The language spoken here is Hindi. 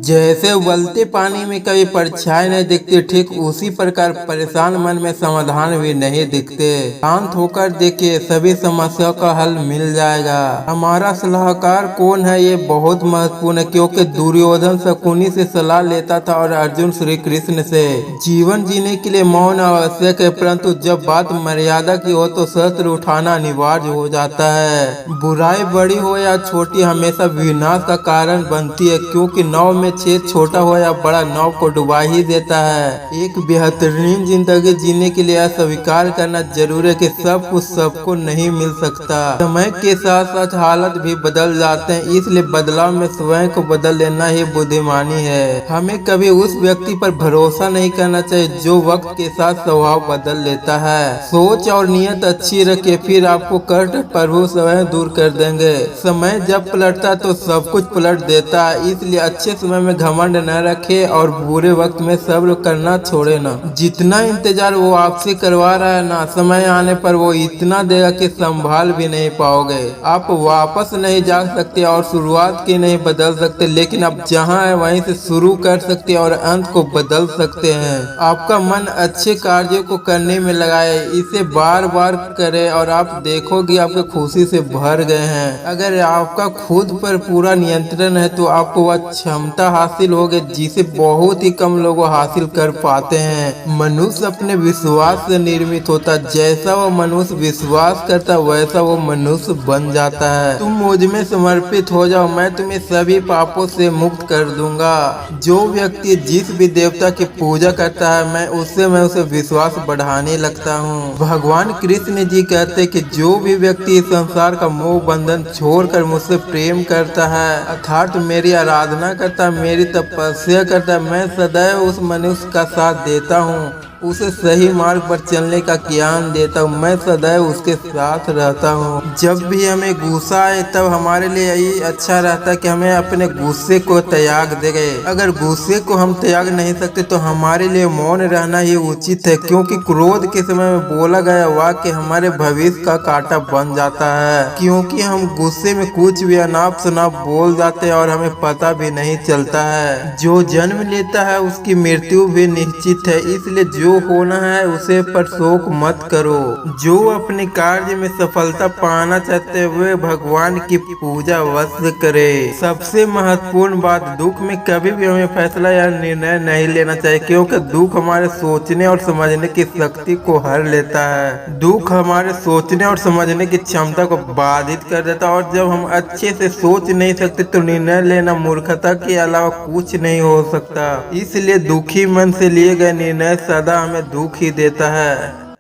जैसे उबलते पानी में कभी परछाई नहीं दिखती, ठीक उसी प्रकार परेशान मन में समाधान भी नहीं दिखते। शांत होकर देखिए, सभी समस्याओं का हल मिल जाएगा। हमारा सलाहकार कौन है, ये बहुत महत्वपूर्ण है, क्योंकि दुर्योधन शकुनी से सलाह लेता था और अर्जुन श्री कृष्ण से। जीवन जीने के लिए मौन आवश्यक है, परंतु जब बात मर्यादा की हो तो शस्त्र उठाना अनिवार्य हो जाता है। बुराई बड़ी हो या छोटी हमेशा विनाश का कारण बनती है, क्योंकि नाव में छेद छोटा हो या बड़ा नाव को डुबा ही देता है। एक बेहतरीन जिंदगी जीने के लिए स्वीकार करना जरूरी है कि सब कुछ सबको नहीं मिल सकता। समय के साथ साथ हालत भी बदल जाते हैं, इसलिए बदलाव में स्वयं को बदल लेना ही बुद्धिमानी है। हमें कभी उस व्यक्ति पर भरोसा नहीं करना चाहिए जो वक्त के साथ स्वभाव बदल लेता है। सोच और नियत अच्छी रखिए, फिर आपको कष्ट प्रभु स्वयं दूर कर देंगे। समय जब पलटता तो सब कुछ पलट देता है, इसलिए अच्छे समय में घमंड न रखे और बुरे वक्त में सब्र करना छोड़े ना। जितना इंतजार वो आपसे करवा रहा है ना, समय आने पर वो इतना देगा कि संभाल भी नहीं पाओगे। आप वापस नहीं जा सकते और शुरुआत की नहीं बदल सकते, लेकिन आप जहाँ है वहीं से शुरू कर सकते हैं और अंत को बदल सकते हैं। आपका मन अच्छे कार्यों को करने में लगाए, इसे बार बार करे और आप देखोगे आपके खुशी से भर गए हैं। अगर आपका खुद पर पूरा नियंत्रण है तो आपको वह क्षमता हासिल होगी जिसे बहुत ही कम लोग हासिल कर पाते हैं। मनुष्य अपने विश्वास से निर्मित होता, जैसा वो मनुष्य विश्वास करता वैसा वो मनुष्य बन जाता है। तुम मुझ में समर्पित हो जाओ, मैं तुम्हें सभी पापों से मुक्त कर दूंगा। जो व्यक्ति जिस भी देवता की पूजा करता है मैं उसे विश्वास बढ़ाने लगता हूँ। भगवान कृष्ण जी कहते हैं कि जो भी व्यक्ति इस संसार का मोह बंधन छोड़कर मुझसे प्रेम करता है, अर्थात मेरी आराधना करता है, मेरी तपस्या करता है, मैं सदैव उस मनुष्य का साथ देता हूँ, उसे सही मार्ग पर चलने का ज्ञान देता हूँ, मैं सदैव उसके साथ रहता हूँ। जब भी हमें गुस्सा आए तब हमारे लिए यही अच्छा रहता है कि हमें अपने गुस्से को त्याग देंगे। अगर गुस्से को हम त्याग नहीं सकते तो हमारे लिए मौन रहना ही उचित है, क्योंकि क्रोध के समय में बोला गया वाक्य हमारे भविष्य का कांटा बन जाता है। क्योंकि हम गुस्से में कुछ भी अनाप शनाप बोल जाते हैं और हमें पता भी नहीं चलता है। जो जन्म लेता है उसकी मृत्यु भी निश्चित है, इसलिए जो होना है उसे पर शोक मत करो। जो अपने कार्य में सफलता पाना चाहते हुए भगवान की पूजा अवश्य करे। सबसे महत्वपूर्ण बात, दुख में कभी भी हमें फैसला या निर्णय नहीं लेना चाहिए, क्योंकि दुख हमारे सोचने और समझने की शक्ति को हर लेता है। दुख हमारे सोचने और समझने की क्षमता को बाधित कर देता है, और जब हम अच्छे से सोच नहीं सकते तो निर्णय लेना मूर्खता के अलावा कुछ नहीं हो सकता। इसलिए दुखी मन से लिए गए निर्णय सदा हमें दुख ही देता है।